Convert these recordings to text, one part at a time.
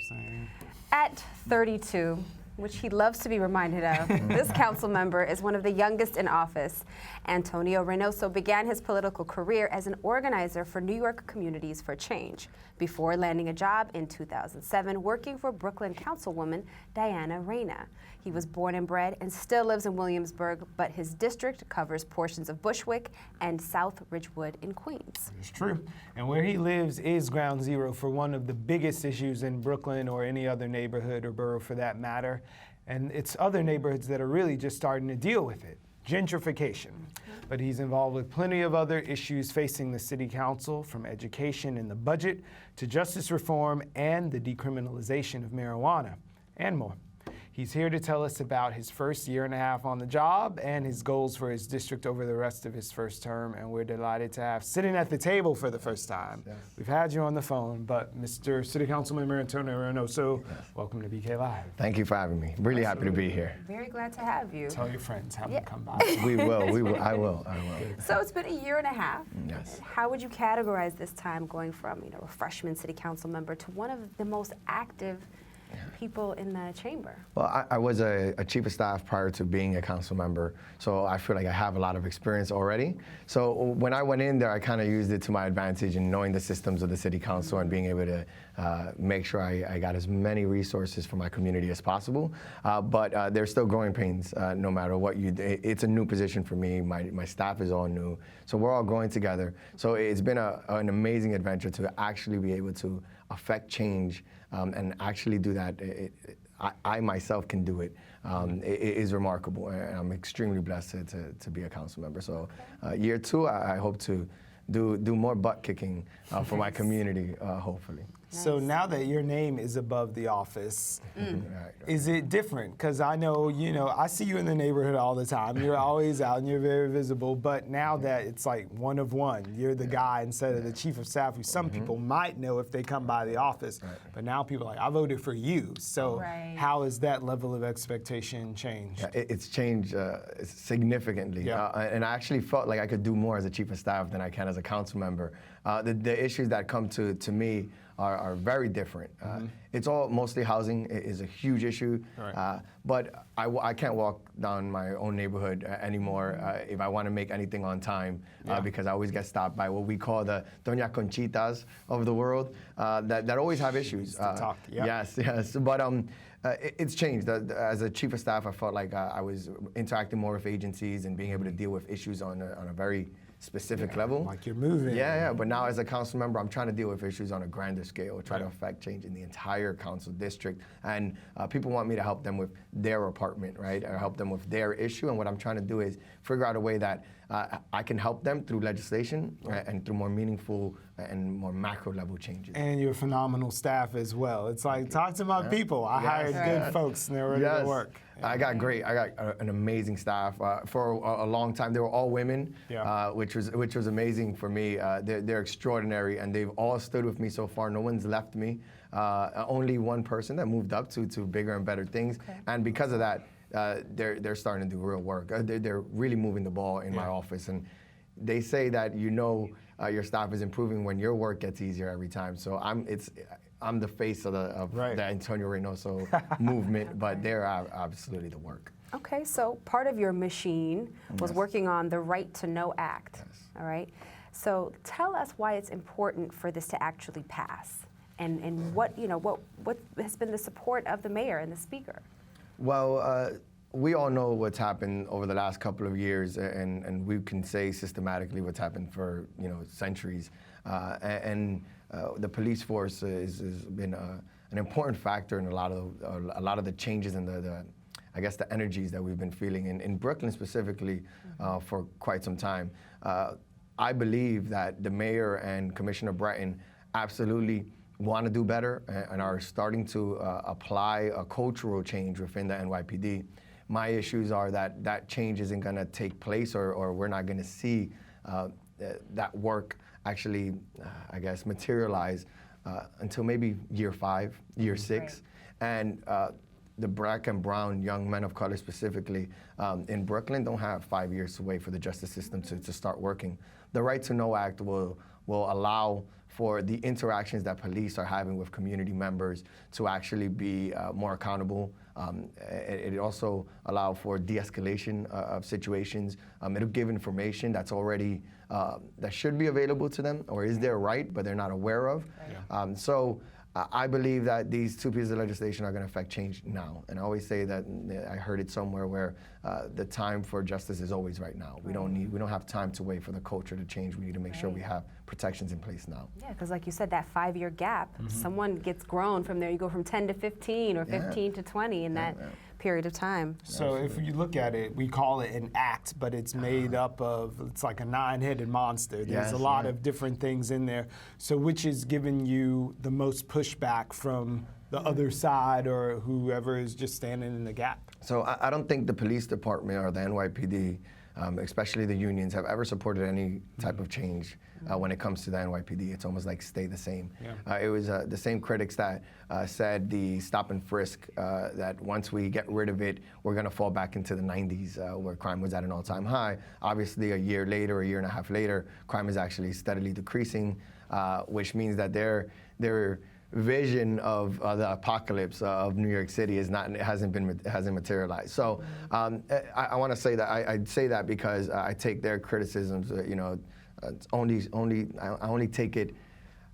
saying. At 32, which he loves to be reminded of, this council member is one of the youngest in office. Antonio Reynoso began his political career as an organizer for New York Communities for Change, before landing a job in 2007 working for Brooklyn Councilwoman Diana Reyna. He was born and bred and still lives in Williamsburg, but his district covers portions of Bushwick and South Ridgewood in Queens. It's true. And where he lives is ground zero for one of the biggest issues in Brooklyn or any other neighborhood or borough for that matter. And it's other neighborhoods that are really just starting to deal with it. Gentrification. But he's involved with plenty of other issues facing the city council, from education and the budget to justice reform and the decriminalization of marijuana, and more. He's here to tell us about his first year and a half on the job and his goals for his district over the rest of his first term. And we're delighted to have sitting at the table for the first time. Yes. We've had you on the phone, but Mr. City Councilmember Antonio Reynoso, welcome to BK Live. Thank you for having me. Really happy to be here. Very glad to have you. Tell your friends, have them come by. We will, I will. So it's been a year and a half. Yes. How would you categorize this time, going from, a freshman city council member to one of the most active people in the chamber? Well, I was a chief of staff prior to being a council member, so I feel like I have a lot of experience already. So when I went in there, I kind of used it to my advantage in knowing the systems of the city council and being able to make sure I got as many resources for my community as possible. But there's still growing pains no matter what you do. It's a new position for me. My staff is all new. So we're all growing together. So it's been an amazing adventure to actually be able to affect change and actually do that. I myself can do it. It is remarkable, and I'm extremely blessed to be a council member. So year two, I hope to do more butt kicking for my community, hopefully. Nice. So now that your name is above the office, is it different? Because I know, I see you in the neighborhood all the time. You're always out and you're very visible. But now that it's like one of one, you're the guy instead of the chief of staff, who some people might know if they come by the office. But now people are like, I voted for you. So how has that level of expectation changed? Yeah, it's changed significantly. Yeah. And I actually felt like I could do more as a chief of staff than I can as a council member. The issues that come to me are very different. It's all mostly housing is a huge issue, but I can't walk down my own neighborhood anymore if I want to make anything on time because I always get stopped by what we call the Doña Conchitas of the world that always have issues. Yes, but it's changed. As a chief of staff, I felt like I was interacting more with agencies and being able to deal with issues on a very specific level. Like you're moving. Yeah, but now as a council member, I'm trying to deal with issues on a grander scale, try to affect change in the entire council district. And people want me to help them with their apartment, right? Or help them with their issue. And what I'm trying to do is figure out a way that I can help them through legislation and through more meaningful and more macro level changes. And your phenomenal staff as well. It's like, talk to my people. I hired good folks and they're ready to work. I got an amazing staff. For a long time, they were all women, which was amazing for me. They're extraordinary, and they've all stood with me so far. No one's left me. Only one person that moved up to bigger and better things, and because of that, they're starting to do real work. They're really moving the ball in my office, and they say that your staff is improving when your work gets easier every time. So I'm the face of the Antonio Reynoso movement, but they're absolutely the work. Okay, so part of your machine was working on the Right to Know Act. All right, so tell us why it's important for this to actually pass, and what has been the support of the mayor and the speaker. Well, we all know what's happened over the last couple of years, and we can say systematically what's happened for centuries. The police force has been an important factor in a lot of the changes and the energies that we've been feeling in Brooklyn specifically for quite some time. I believe that the mayor and Commissioner Breton absolutely want to do better and are starting to apply a cultural change within the NYPD. My issues are that change isn't going to take place, or we're not going to see that work actually, materialize until maybe year 5, year 6. And the black and brown young men of color specifically in Brooklyn don't have 5 years to wait for the justice system to start working. The Right to Know Act will will allow for the interactions that police are having with community members to actually be more accountable. It also allow for de-escalation of situations. It'll give information that's already, that should be available to them or is their right, but they're not aware of. Right. So I believe that these two pieces of legislation are going to affect change now. And I always say that, I heard it somewhere where the time for justice is always right now. We don't have time to wait for the culture to change. We need to make sure we have protections in place now. Yeah, because like you said, that 5-year gap, someone gets grown from there. You go from 10 to 15 or 15 to 20 in that period of time. So if you look at it, we call it an act, but it's made up of, it's like a 9-headed monster. There's a lot of different things in there. So which is giving you the most pushback from the other side or whoever is just standing in the gap? So I don't think the police department or the NYPD, especially the unions, have ever supported any type of change when it comes to the NYPD. It's almost like stay the same. It was the same critics that said the stop and frisk, that once we get rid of it, we're going to fall back into the 90s where crime was at an all-time high. Obviously, a year later, a year and a half later, crime is actually steadily decreasing, which means that their vision of the apocalypse of New York City hasn't materialized. So I want to say that I say that because I take their criticisms, I only take it,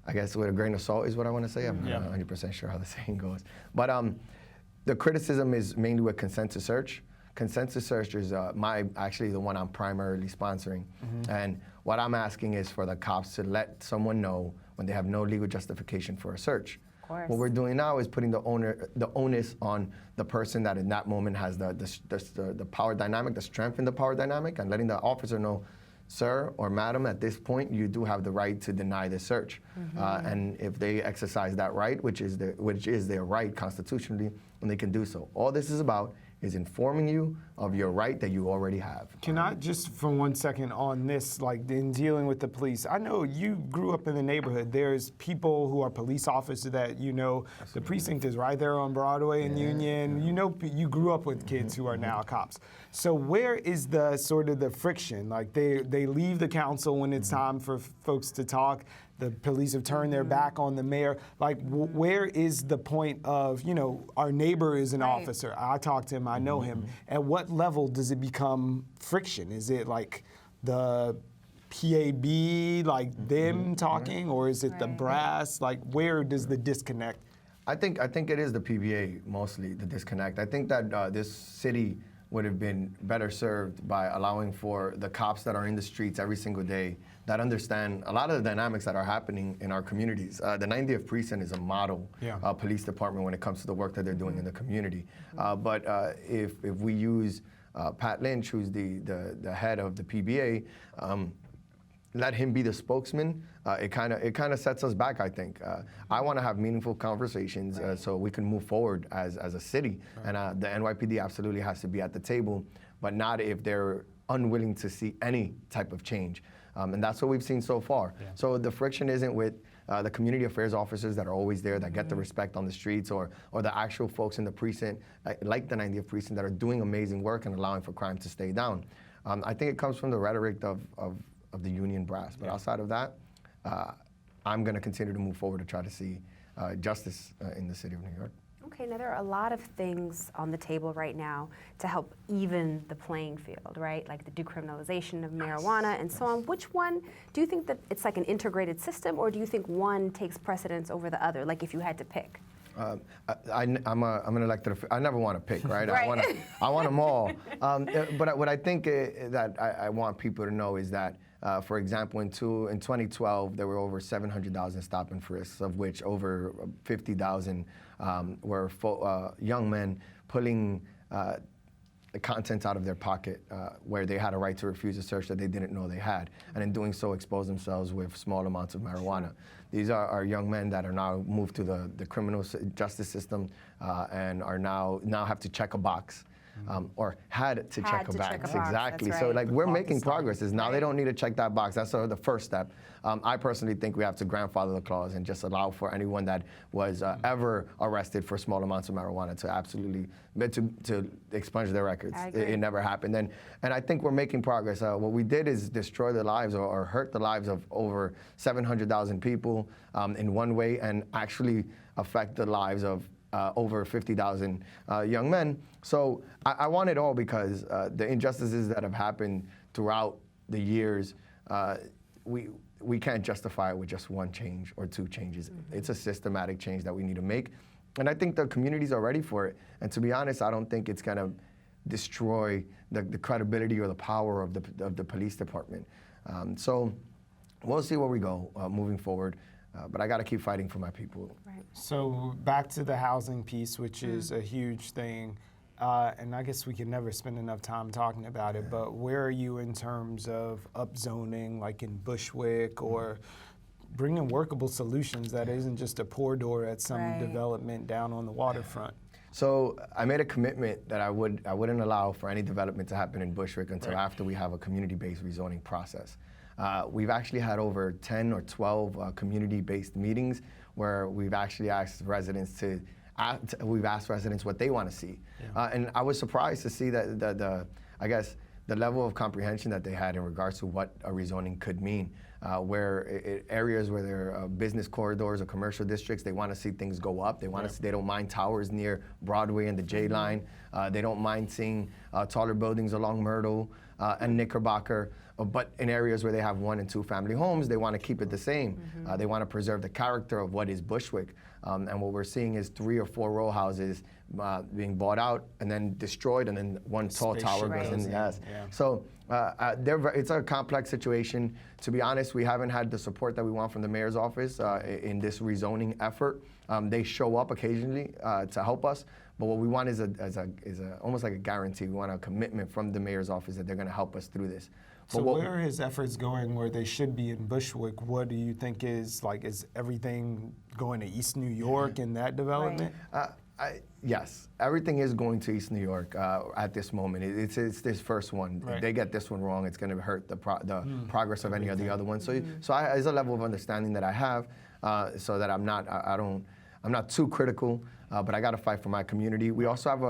I guess, with a grain of salt is what I want to say. I'm not 100% sure how the saying goes. But the criticism is mainly with consensus search. Consensus search is actually the one I'm primarily sponsoring. And what I'm asking is for the cops to let someone know when they have no legal justification for a search. Of course. What we're doing now is putting the onus on the person that in that moment has the power dynamic, the strength in the power dynamic, and letting the officer know, sir or madam, at this point you do have the right to deny the search. And if they exercise that right, which is their right constitutionally, then they can do so. All this is about is informing you of your right that you already have. Can I just for 1 second on this, like in dealing with the police, I know you grew up in the neighborhood. There's people who are police officers that the precinct is right there on Broadway and Union. You grew up with kids who are now cops. So where is the sort of the friction? Like they leave the council when it's time for folks to talk. The police have turned their back on the mayor. Like, where is the point of, our neighbor is an officer. I talk to him, I know him. At what level does it become friction? Is it like the PAB, like them talking, or is it the brass? Like, where does the disconnect? I think it is the PBA mostly, the disconnect. I think that this city would have been better served by allowing for the cops that are in the streets every single day that understand a lot of the dynamics that are happening in our communities. The 90th Precinct is a model police department when it comes to the work that they're doing in the community. But if we use Pat Lynch, who's the head of the PBA, let him be the spokesman, it kind of sets us back, I think. I want to have meaningful conversations so we can move forward as a city. And the NYPD absolutely has to be at the table, but not if they're unwilling to see any type of change. And that's what we've seen so far. So the friction isn't with the community affairs officers that are always there, that get the respect on the streets, or the actual folks in the precinct, like the 90th Precinct, that are doing amazing work and allowing for crime to stay down. I think it comes from the rhetoric of the union brass. But outside of that, I'm going to continue to move forward to try to see justice in the city of New York. Okay, now there are a lot of things on the table right now to help even the playing field, right? Like the decriminalization of marijuana and so on. Which one, do you think that it's like an integrated system, or do you think one takes precedence over the other, like if you had to pick? I'm an elected official. I never want to pick, right? I want them all. But what I think that I want people to know is that, for example, in 2012, there were over 700,000 stop and frisks, of which over 50,000 were young men pulling the contents out of their pocket where they had a right to refuse a search that they didn't know they had, and in doing so expose themselves with small amounts of marijuana. These are young men that are now moved to the criminal justice system and are now have to check a box or had to check a to box. check a box, that's Exactly. So right. like The we're clock making is starting. progress. Is now they Right. don't need to check that box. That's sort of the first step. I personally think we have to grandfather the clause and just allow for anyone that was ever arrested for small amounts of marijuana to absolutely to expunge their records. I It agree. never happened. And I think we're making progress. What we did is destroy the lives or hurt the lives of over 700,000 people in one way, and actually affect the lives of over 50,000 young men. So I want it all because the injustices that have happened throughout the years, we can't justify it with just one change or two changes. It's a systematic change that we need to make. And I think the communities are ready for it. And to be honest, I don't think it's going to destroy the credibility or the power of the police department. So we'll see where we go moving forward. But I got to keep fighting for my people. Right. So back to the housing piece, which is a huge thing. And I guess we can never spend enough time talking about it, but where are you in terms of upzoning, like in Bushwick, or bringing workable solutions that isn't just a pour door at some Right. development down on the waterfront? So I made a commitment that I wouldn't allow for any development to happen in Bushwick until after we have a community-based rezoning process. We've actually had over 10 or 12 community-based meetings where we've actually asked residents we've asked residents what they want to see. And I was surprised to see that I guess the level of comprehension that they had in regards to what a rezoning could mean. Areas where there are business corridors or commercial districts, they want to see things go up. They want to see, they don't mind towers near Broadway and the J line. They don't mind seeing taller buildings along Myrtle and Knickerbocker. But in areas where they have 1 and 2 family homes, they want to keep it the same. They want to preserve the character of what is Bushwick. And what we're seeing is 3 or 4 row houses being bought out and then destroyed, and then one tall tower goes in. Yes. Yeah. So it's a complex situation. To be honest, we haven't had the support that we want from the mayor's office in this rezoning effort. They show up occasionally to help us, but what we want is almost like a guarantee. We want a commitment from the mayor's office that they're going to help us through this. So where are his efforts going where they should be in Bushwick? What do you think is everything going to East New York in that development? Yes, everything is going to East New York at this moment. It's this first one. Right. If they get this one wrong, it's going to hurt the progress of any of the other ones. So there's a level of understanding that I have, so that I'm not too critical. But I got to fight for my community. We also have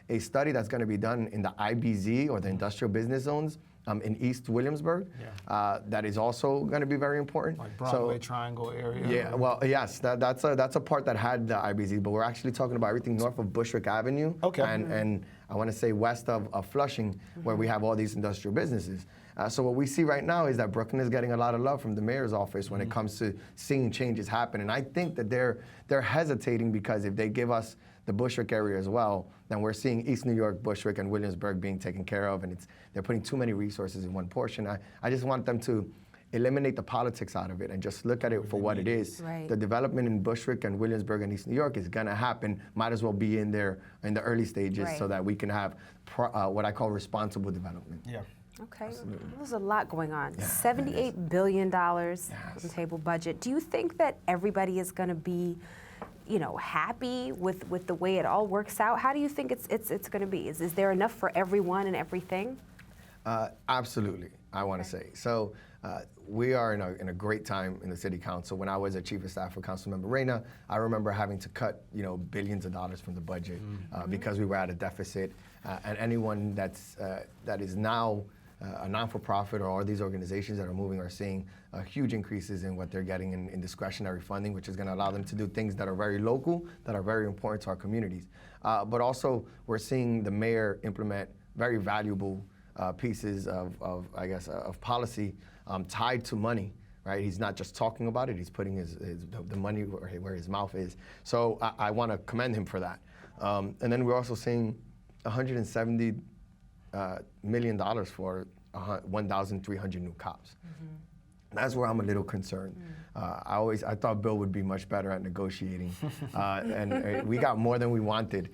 a study that's going to be done in the IBZ, or the industrial business zones, in East Williamsburg. That is also going to be very important. Like Broadway Triangle area? Yeah, well, yes, that's a part that had the IBZ, but we're actually talking about everything north of Bushwick Avenue. Okay. And I want to say west of Flushing, where we have all these industrial businesses. So what we see right now is that Brooklyn is getting a lot of love from the mayor's office when it comes to seeing changes happen. And I think that they're hesitating because if they give us the Bushwick area as well, then we're seeing East New York, Bushwick, and Williamsburg being taken care of, and they're putting too many resources in one portion. I just want them to eliminate the politics out of it and just look at it for what it is. Right. The development in Bushwick and Williamsburg and East New York is going to happen. Might as well be in there in the early stages, Right. so that we can have what I call responsible development. Yeah. Okay, there's a lot going on. $78 billion on the table budget. Do you think that everybody is going to be, happy with the way it all works out? How do you think it's going to be? Is there enough for everyone and everything? Absolutely, I want to say. So we are in a great time in the city council. When I was a chief of staff for Councilmember Reyna, I remember having to cut billions of dollars from the budget because we were at a deficit. And anyone that is now a non-for-profit or all these organizations that are moving are seeing huge increases in what they're getting in discretionary funding, which is going to allow them to do things that are very local, that are very important to our communities. But also, we're seeing the mayor implement very valuable pieces of policy tied to money. Right? He's not just talking about it; he's putting the money where his mouth is. So I want to commend him for that. And then we're also seeing $170 million for 1,300 new cops. That's where I'm a little concerned. I thought Bill would be much better at negotiating, and we got more than we wanted,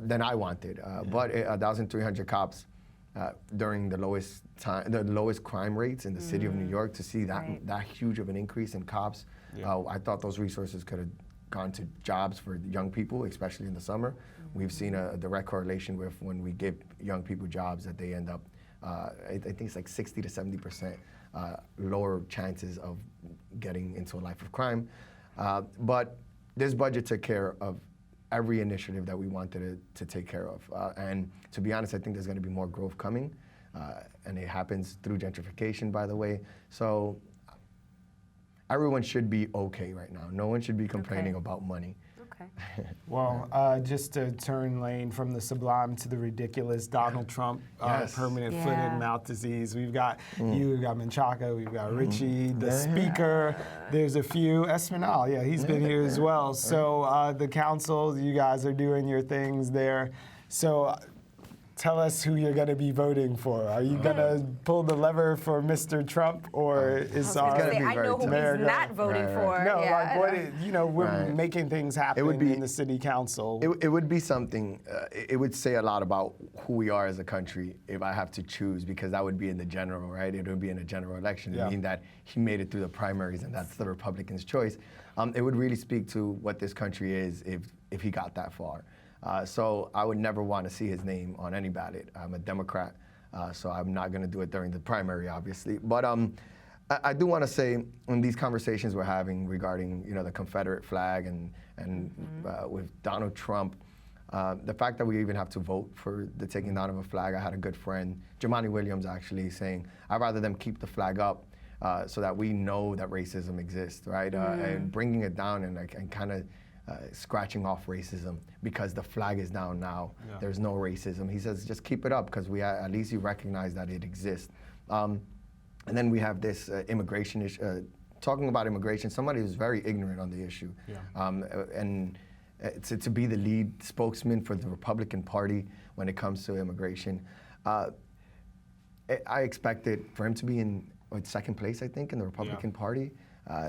than I wanted. But 1,300 cops during the lowest crime rates in the city of New York, to see that huge of an increase in cops, I thought those resources could have gone to jobs for young people, especially in the summer. We've seen a direct correlation with when we give young people jobs that they end up, I think it's like 60 to 70% lower chances of getting into a life of crime. But this budget took care of every initiative that we wanted to take care of. And to be honest, I think there's going to be more growth coming. And it happens through gentrification, by the way. So everyone should be okay right now. No one should be complaining about money. Okay. Well, just to turn lane from the sublime to the ridiculous, Donald Trump, Yes. permanent foot Yeah. and mouth disease. We've got you, we've got Menchaca, we've got Richie, the speaker. There's a few. Espinal, yeah, he's been here as well. So the council, you guys are doing your things there. So tell us who you're going to be voting for. Are you going to pull the lever for Mr. Trump, or is I was our gonna say, be I know who very he's not voting for. no, Yeah. like what is, we're Right. making things happen would be- in the city council. It would be something, it would say a lot about who we are as a country if I have to choose, because that would be in the general, right? It would be in a general election. Yeah. It mean that he made it through the primaries and that's the Republicans' choice. It would really speak to what this country is if he got that far. So I would never want to see his name on any ballot. I'm a Democrat, so I'm not going to do it during the primary, obviously. But I do want to say, in these conversations we're having regarding, the Confederate flag and with Donald Trump, the fact that we even have to vote for the taking down of a flag. I had a good friend, Jamani Williams, actually saying, I'd rather them keep the flag up so that we know that racism exists, right? And bringing it down and kind of scratching off racism because the flag is down now. Yeah. There's no racism. He says, just keep it up because at least you recognize that it exists. And then we have this immigration issue. Talking about immigration, somebody who's very ignorant on the issue. Yeah. And to be the lead spokesman for the Republican Party when it comes to immigration. I expected for him to be in second place, I think, in the Republican Party.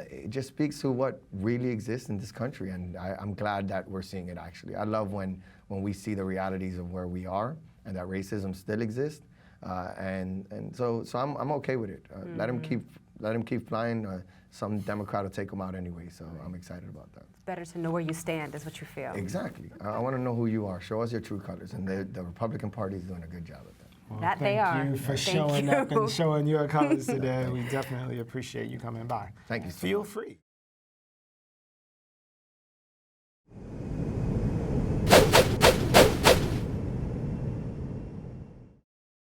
It just speaks to what really exists in this country, and I'm glad that we're seeing it, actually. I love when we see the realities of where we are and that racism still exists, and so I'm okay with it. Let him keep flying. Some Democrat will take him out anyway, so I'm excited about that. It's better to know where you stand, is what you feel. Exactly. I want to know who you are. Show us your true colors, and the Republican Party is doing a good job at that. Well, That they are. Thank you for Thank showing up you. and showing your colors today. We definitely appreciate you coming by. Thank you so Feel much. free.